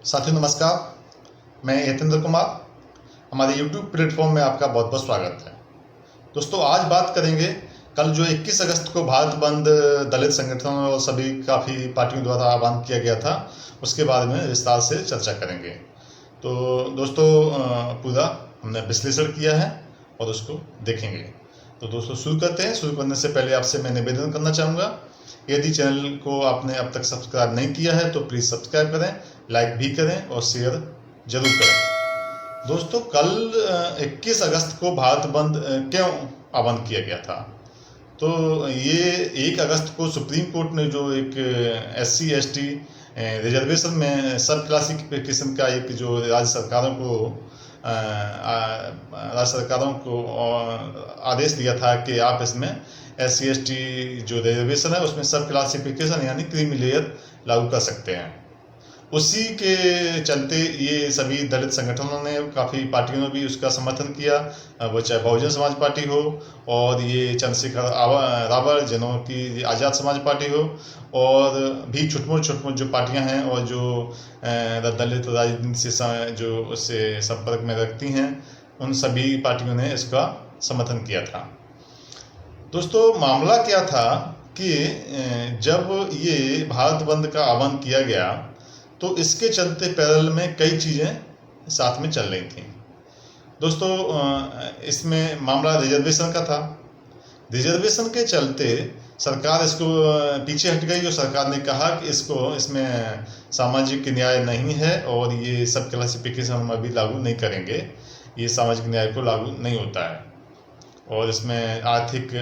साथियों नमस्कार। मैं यतेंद्र कुमार। हमारे YouTube प्लेटफॉर्म में आपका बहुत बहुत स्वागत है। दोस्तों आज बात करेंगे कल जो 21 अगस्त को भारत बंद दलित संगठनों और सभी काफ़ी पार्टियों द्वारा आह्वान किया गया था, उसके बारे में विस्तार से चर्चा करेंगे। तो दोस्तों पूरा हमने विश्लेषण किया है और उसको देखेंगे। तो दोस्तों शुरू करते हैं। शुरू करने से पहले आपसे मैं निवेदन करना चाहूँगा, यदि चैनल को आपने अब तक सब्सक्राइब नहीं किया है तो प्लीज़ सब्सक्राइब करें, लाइक भी करें और शेयर जरूर करें। दोस्तों कल 21 अगस्त को भारत बंद क्यों आह्वान किया गया था? तो ये 1 अगस्त को सुप्रीम कोर्ट ने जो एक SC/ST रिजर्वेशन में सब क्लासिफिकेशन का एक जो राज्य सरकारों को आदेश दिया था कि आप इसमें SC/ST जो रिजर्वेशन है उसमें सब क्लासिफिकेशन यानी क्रीमी लेयर लागू कर सकते हैं। उसी के चलते ये सभी दलित संगठनों ने, काफ़ी पार्टियों ने भी उसका समर्थन किया, वो चाहे बहुजन समाज पार्टी हो और ये चंद्रशेखर रावल जिन्हों की आज़ाद समाज पार्टी हो, और भी छुटमुट जो पार्टियां हैं और जो दलित राजनीति से जो उससे संपर्क में रखती हैं, उन सभी पार्टियों ने इसका समर्थन किया था। दोस्तों मामला क्या था कि जब ये भारत बंद का आह्वान किया गया तो इसके चलते पैरेलल में कई चीज़ें साथ में चल रही थी। दोस्तों इसमें मामला रिजर्वेशन का था। रिजर्वेशन के चलते सरकार इसको पीछे हट गई और सरकार ने कहा कि इसमें सामाजिक न्याय नहीं है और ये सब क्लासिफिकेशन हम अभी लागू नहीं करेंगे, ये सामाजिक न्याय को लागू नहीं होता है और इसमें आर्थिक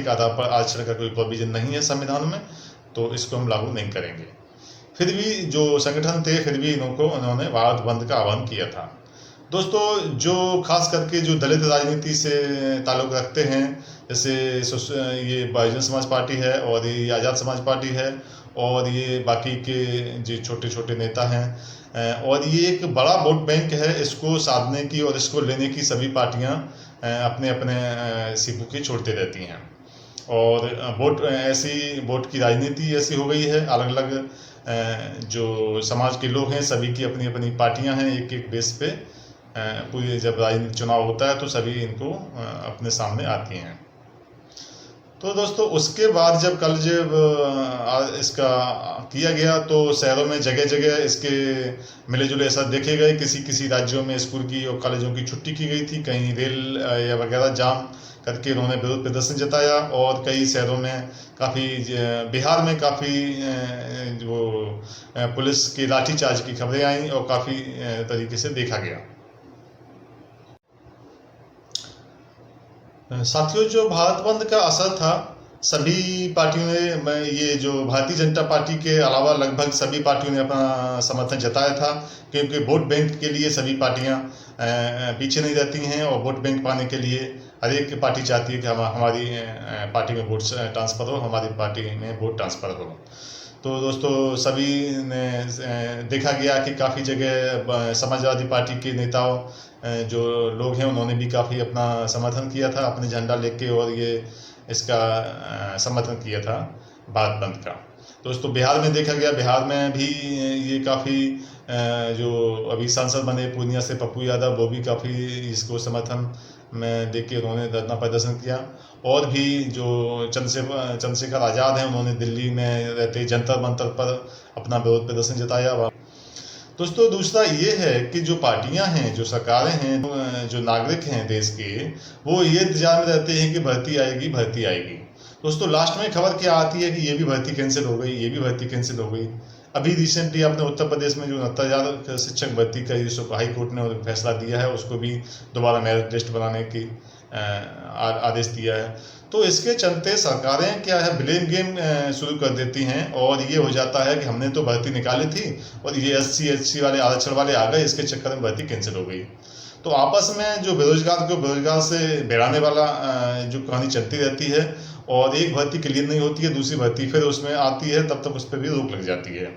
आधार पर आरक्षण का कोई प्रोविजन नहीं है संविधान में, तो इसको हम लागू नहीं करेंगे। फिर भी जो संगठन थे फिर भी उन्होंने भारत बंद का आह्वान किया था। दोस्तों जो खास करके जो दलित राजनीति से ताल्लुक़ रखते हैं, जैसे ये बहुजन समाज पार्टी है और ये आज़ाद समाज पार्टी है और ये बाकी के जो छोटे छोटे नेता हैं, और ये एक बड़ा वोट बैंक है, इसको साधने की और इसको लेने की सभी पार्टियां अपने अपने सिक्के छोड़ते रहती हैं और वोट की राजनीति ऐसी हो गई है। अलग अलग जो समाज के लोग हैं सभी की अपनी अपनी पार्टियां हैं, एक एक बेस पे पूरी जब राजनीतिक चुनाव होता है तो सभी इनको अपने सामने आती हैं। तो दोस्तों उसके बाद जब इसका किया गया तो शहरों में जगह जगह इसके मिले जुले असर देखे गए। किसी किसी राज्यों में स्कूल की और कॉलेजों की छुट्टी की गई थी, कहीं रेल या वगैरह जाम करके उन्होंने विरोध प्रदर्शन जताया, और कई शहरों में काफ़ी, बिहार में काफ़ी जो पुलिस के लाठीचार्ज की खबरें आई और काफ़ी तरीके से देखा गया। साथियों जो भारत बंद का असर था, सभी पार्टियों ने, ये जो भारतीय जनता पार्टी के अलावा लगभग सभी पार्टियों ने अपना समर्थन जताया था, क्योंकि वोट बैंक के लिए सभी पार्टियां पीछे नहीं रहती हैं और वोट बैंक पाने के लिए हर एक पार्टी चाहती है कि हमारी पार्टी में वोट ट्रांसफ़र हो, हमारी पार्टी में वोट ट्रांसफ़र हो। तो दोस्तों सभी ने देखा गया कि काफ़ी जगह समाजवादी पार्टी के नेताओं जो लोग हैं उन्होंने भी काफ़ी अपना समर्थन किया था अपने झंडा लेके, और ये इसका समर्थन किया था भारत बंद का। दोस्तों बिहार में देखा गया, बिहार में भी ये काफ़ी जो अभी सांसद बने पूर्णिया से पप्पू यादव, वो भी काफ़ी इसको समर्थन में देख के उन्होंने धरना प्रदर्शन किया, और भी जो चंद्रशेखर आज़ाद हैं उन्होंने दिल्ली में रहते जंतर मंतर पर अपना विरोध प्रदर्शन जताया। दोस्तों दूसरा ये है कि जो पार्टियां हैं, जो सरकारें हैं, जो नागरिक हैं देश के, वो ये इंतजार में रहते हैं कि भर्ती आएगी। दोस्तों लास्ट में खबर क्या आती है कि ये भी भर्ती कैंसिल हो गई, ये भी भर्ती कैंसिल हो गई। अभी रिसेंटली आपने उत्तर प्रदेश में जो 69,000 शिक्षक भर्ती का जो हाई कोर्ट ने फैसला दिया है, उसको भी दोबारा मेरिट लिस्ट बनाने की आदेश दिया है। तो इसके चलते सरकारें क्या है, ब्लेम गेम शुरू कर देती हैं, और ये हो जाता है कि हमने तो भर्ती निकाली थी और ये SC/ST वाले आरक्षण वाले आ गए, इसके चक्कर में भर्ती कैंसिल हो गई। तो आपस में जो बेरोजगार को बेरोजगार से भिड़ाने वाला जो कहानी चलती रहती है, और एक भर्ती क्लियर नहीं होती है, दूसरी भर्ती फिर उसमें आती है, तब तक उस पर भी रोक लग जाती है।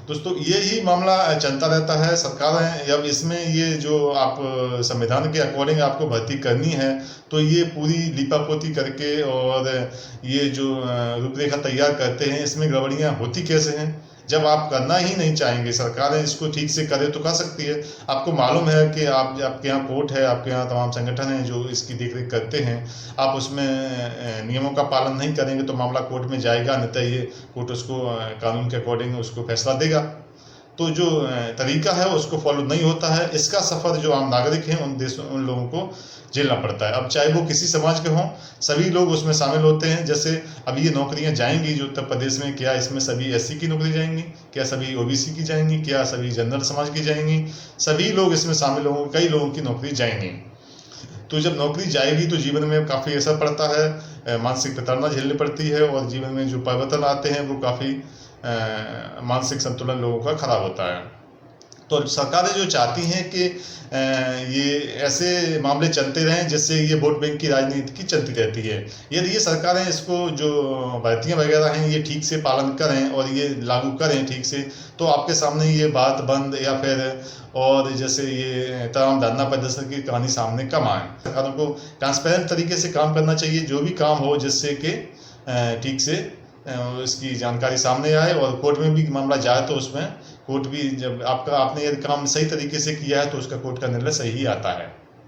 दोस्तों ये ही मामला चलता रहता है। सरकारें जब इसमें ये जो आप संविधान के अकॉर्डिंग आपको भर्ती करनी है, तो ये पूरी लीपापोती करके और ये जो रूपरेखा तैयार करते हैं, इसमें गड़बड़ियाँ होती कैसे हैं। जब आप करना ही नहीं चाहेंगे, सरकारें इसको ठीक से करे तो कर सकती है। आपको मालूम है कि आपके यहाँ कोर्ट है, आपके यहाँ तमाम संगठन हैं जो इसकी देखरेख करते हैं। आप उसमें नियमों का पालन नहीं करेंगे तो मामला कोर्ट में जाएगा, नहीं तो ये कोर्ट उसको कानून के अकॉर्डिंग उसको फैसला देगा। तो जो तरीका है उसको फॉलो नहीं होता है, इसका सफ़र जो आम नागरिक हैं उन लोगों को झेलना पड़ता है। अब चाहे वो किसी समाज के हों, सभी लोग उसमें शामिल होते हैं। जैसे अभी ये नौकरियां जाएंगी जो उत्तर प्रदेश में, क्या इसमें सभी एससी की नौकरी जाएंगी, क्या सभी ओबीसी की जाएंगी, क्या सभी जनरल समाज की जाएंगी? सभी लोग इसमें शामिल होंगे, कई लोगों की नौकरी जाएंगी। तो जब नौकरी जाएगी तो जीवन में काफ़ी असर पड़ता है, मानसिक प्रताड़ना झेलनी पड़ती है, और जीवन में जो परिवर्तन आते हैं वो काफ़ी मानसिक संतुलन लोगों का खराब होता है। तो सरकारें जो चाहती हैं कि ये ऐसे मामले चलते रहें जिससे ये वोट बैंक की राजनीति की चलती रहती है। यदि ये सरकारें इसको जो भर्तियाँ वगैरह हैं ये ठीक से पालन करें और ये लागू करें ठीक से, तो आपके सामने ये बात बंद या फिर और जैसे ये तमाम धरना प्रदर्शन की कहानी सामने कम आए। सरकारों को ट्रांसपेरेंट तरीके से काम करना चाहिए, जो भी काम हो जिससे कि ठीक से इसकी जानकारी सामने आए, और कोर्ट में भी मामला जाए तो उसमें कोर्ट भी जब आपने यदि काम सही तरीके से किया है तो उसका कोर्ट का निर्णय सही ही आता है।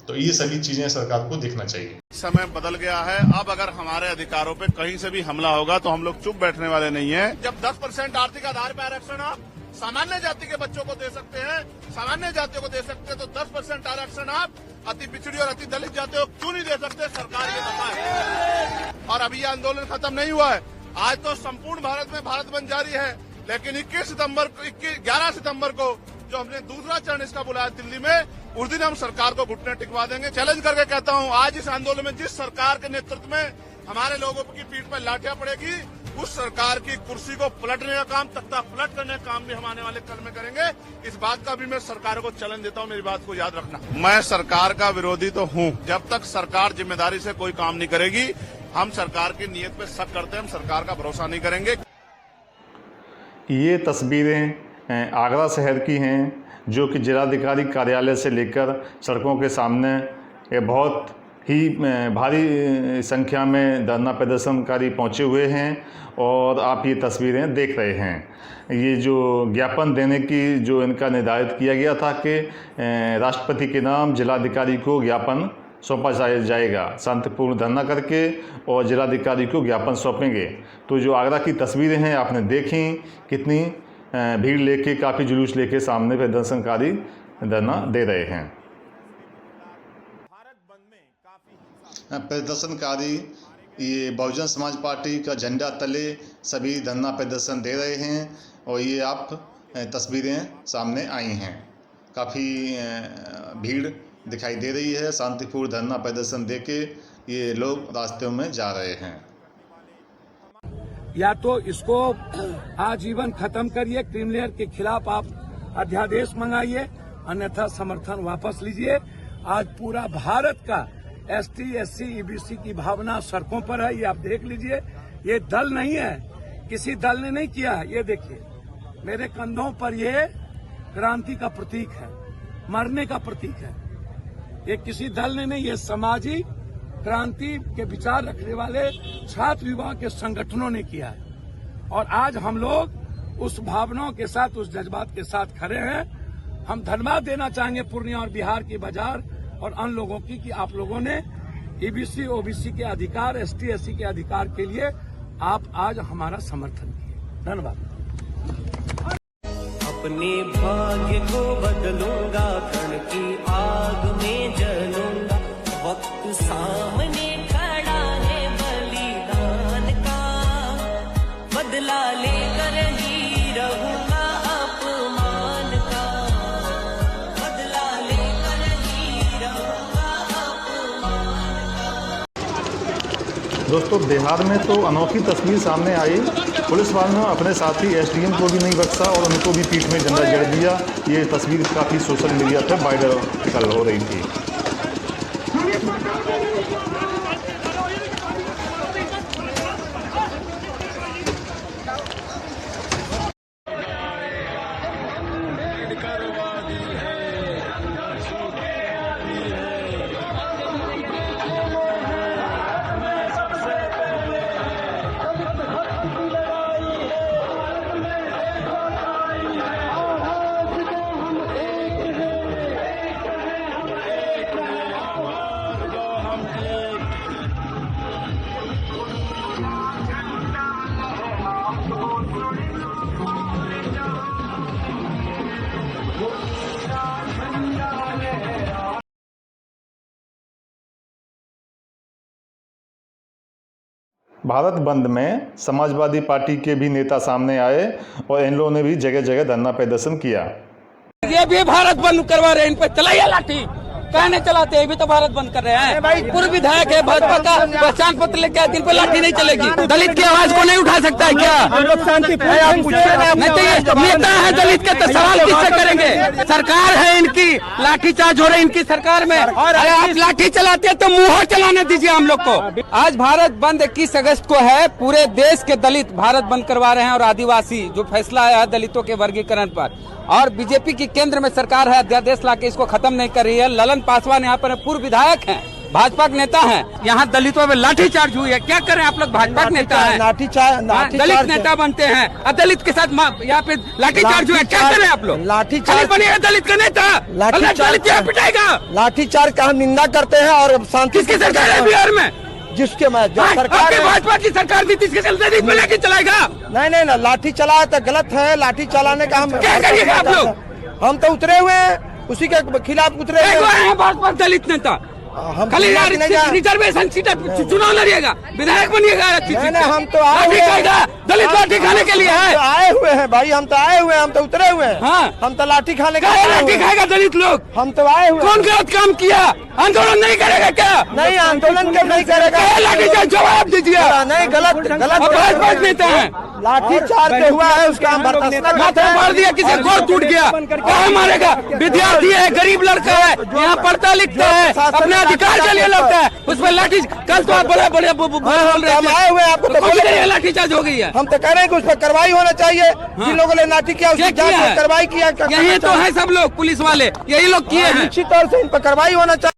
तो ये सभी चीजें सरकार को देखना चाहिए। समय बदल गया है, अब अगर हमारे अधिकारों पे कहीं से भी हमला होगा तो हम लोग चुप बैठने वाले नहीं हैं। जब 10% आर्थिक आधार पर आरक्षण आप सामान्य जाति के बच्चों को दे सकते हैं, सामान्य जातियों को दे सकते हैं, तो 10% आरक्षण आप अति पिछड़ी और अति दलित जातियों को क्यों नहीं दे सकते? सरकार ये बताए। और अभी ये आंदोलन खत्म नहीं हुआ है, आज तो संपूर्ण भारत में भारत बंद जारी है, लेकिन 11 सितंबर को जो हमने दूसरा चरण इसका बुलाया दिल्ली में, उस दिन हम सरकार को घुटने टिकवा देंगे। चैलेंज करके कहता हूं, आज इस आंदोलन में जिस सरकार के नेतृत्व में हमारे लोगों की पीठ पर लाठियां पड़ेगी, उस सरकार की कुर्सी को पलटने का काम, तख्ता पलट करने का काम भी हम आने वाले कल में करेंगे। इस बात का भी मैं सरकार को चैलेंज देता हूं, मेरी बात को याद रखना। मैं सरकार का विरोधी तो हूं, जब तक सरकार जिम्मेदारी से कोई काम नहीं करेगी, हम सरकार की नीयत पे शक करते हैं, हम सरकार का भरोसा नहीं करेंगे। ये तस्वीरें आगरा शहर की हैं, जो कि जिलाधिकारी कार्यालय से लेकर सड़कों के सामने ये बहुत ही भारी संख्या में धरना प्रदर्शनकारी पहुंचे हुए हैं, और आप ये तस्वीरें देख रहे हैं। ये जो ज्ञापन देने की जो इनका निर्धारित किया गया था कि राष्ट्रपति के नाम जिलाधिकारी को ज्ञापन सौंपा जाएगा, शांतिपूर्ण धरना करके और जिलाधिकारी को ज्ञापन सौंपेंगे। तो जो आगरा की तस्वीरें हैं आपने देखी, कितनी भीड़ लेके, काफ़ी जुलूस लेके सामने प्रदर्शनकारी धरना दे रहे हैं। प्रदर्शनकारी ये बहुजन समाज पार्टी का झंडा तले सभी धरना प्रदर्शन दे रहे हैं, और ये आप तस्वीरें सामने आई हैं। काफ़ी भीड़ दिखाई दे रही है, शांतिपूर्ण धरना प्रदर्शन देके ये लोग रास्तों में जा रहे हैं। या तो इसको आजीवन खत्म करिए, क्रीम लेयर के खिलाफ आप अध्यादेश मंगाइए, अन्यथा समर्थन वापस लीजिए। आज पूरा भारत का एसटी, एससी, ईबीसी की भावना सड़कों पर है, ये आप देख लीजिए। ये दल नहीं है, किसी दल ने नहीं किया है। ये देखिए मेरे कंधों पर, ये क्रांति का प्रतीक है, मरने का प्रतीक है। ये किसी दल ने नहीं, ये सामाजिक क्रांति के विचार रखने वाले छात्र युवा के संगठनों ने किया है। और आज हम लोग उस भावनाओं के साथ, उस जज्बात के साथ खड़े हैं। हम धन्यवाद देना चाहेंगे पूर्णिया और बिहार की बाजार और अन्य लोगों की कि आप लोगों ने ईबीसी, ओबीसी के अधिकार, एसटी, एससी के अधिकार के लिए आप आज हमारा समर्थन किए। धन्यवाद। अपने भाग्य को बदलूंगा, क्षण की आग में जलूंगा, वक्त सामने खड़ा है बलिदान का, बदला लेकर ही रहूंगा अपमान का, बदला लेकर ही रहूंगा अपमान का। दोस्तों, बिहार में तो अनोखी तस्वीर सामने आई। पुलिस वालों ने अपने साथी एसडीएम को भी नहीं बख्शा और उनको भी पीठ में डंडा जड़ दिया। ये तस्वीर काफ़ी सोशल मीडिया पर वायरल हो रही थी। भारत बंद में समाजवादी पार्टी के भी नेता सामने आए और इन लोगों ने भी जगह जगह धरना प्रदर्शन किया। ये भी भारत बंद करवा रहे हैं, इन पर चलाइए लाठी, कहने चलाते हैं, भी तो भारत बंद कर रहे हैं। पूर्व विधायक है भाजपा का, पहचान पत्र लेके आए, इन पर लाठी नहीं चलेगी। दलित की आवाज को नहीं उठा सकता है क्या? नहीं तो ये नेता है दलित के, तो सवाल किससे करेंगे? सरकार है इनकी, लाठीचार्ज हो रही इनकी सरकार में। अरे आप लाठी चलाते हैं तो मुंह चलाने दीजिए हम लोग को। आज भारत बंद 21 अगस्त को है, पूरे देश के दलित भारत बंद करवा रहे हैं और आदिवासी जो फैसला आया है दलितों के वर्गीकरण पर, और बीजेपी की केंद्र में सरकार है, अध्यादेश लाके इसको खत्म नहीं कर रही है। ललन पासवान यहाँ पर पूर्व विधायक हैं, भाजपा के नेता हैं, यहाँ दलितों में लाठीचार्ज हुई है। क्या करें आप लोग, भाजपा के नेता हैं, दलित नेता बनते हैं, दलित के साथ यहाँ पे लाठीचार्ज हुआ है। क्या करें आप लोग? लाठीचार्ज बनिएगा दलित का नेता, दलित यहाँ पिटाएगा। लाठीचार्ज का हम निंदा करते हैं और शांति। किसकी सरकार है बिहार में? जिसके में जो सरकार है, भाजपा की सरकार थी, जिसके चलते दलित में लेके चलाएगा। नहीं ना, लाठी चला तो गलत है। लाठी चलाने का हम क्या करिएगा आप लोग? हम तो उतरे हुए हैं, उसी के खिलाफ उतरे हुए हैं। भाजपा दलित नेता हम खाली रिजर्वेशन सीट चुनाव लड़िएगा, विधायक बनिएगा। हम तो आए हुए हैं, दलित लाठी खाने के लिए है। आए हुए हैं भाई, हम तो आए हुए हैं, हम तो उतरे हुए हैं। हाँ, हम तो लाठी खाने के लिए लाठी खाएगा दलित लोग। हम तो आए हुए। कौन गलत काम किया? आंदोलन नहीं करेगा क्या? नहीं, आंदोलन क्यों नहीं करेगा? लाठी चार्ज जवाब दीजिए। नहीं, गलत नेता है, लाठी चार्ज हुआ है उसका हम माथा मार दिया, किसी गोर टूट गया, कहाँ मारेगा? विद्यार्थी है, गरीब लड़का है, यहाँ पढ़ता लिखता है, अपने अधिकार के लिए लड़ता है, उस पर लाठी। कल तो आप बड़े बड़े हम आए हुए, आपको तो लाठी चार्ज हो गई है। हम तो कह रहे हैं कि उस पर कार्रवाई होना चाहिए। जिन लोगों ने लाठी किया उसकी जांच कार्रवाई किया। यही तो है सब लोग, पुलिस वाले यही लोग किए हैं। निश्चित तौर से इन पर कार्रवाई होना चाहिए।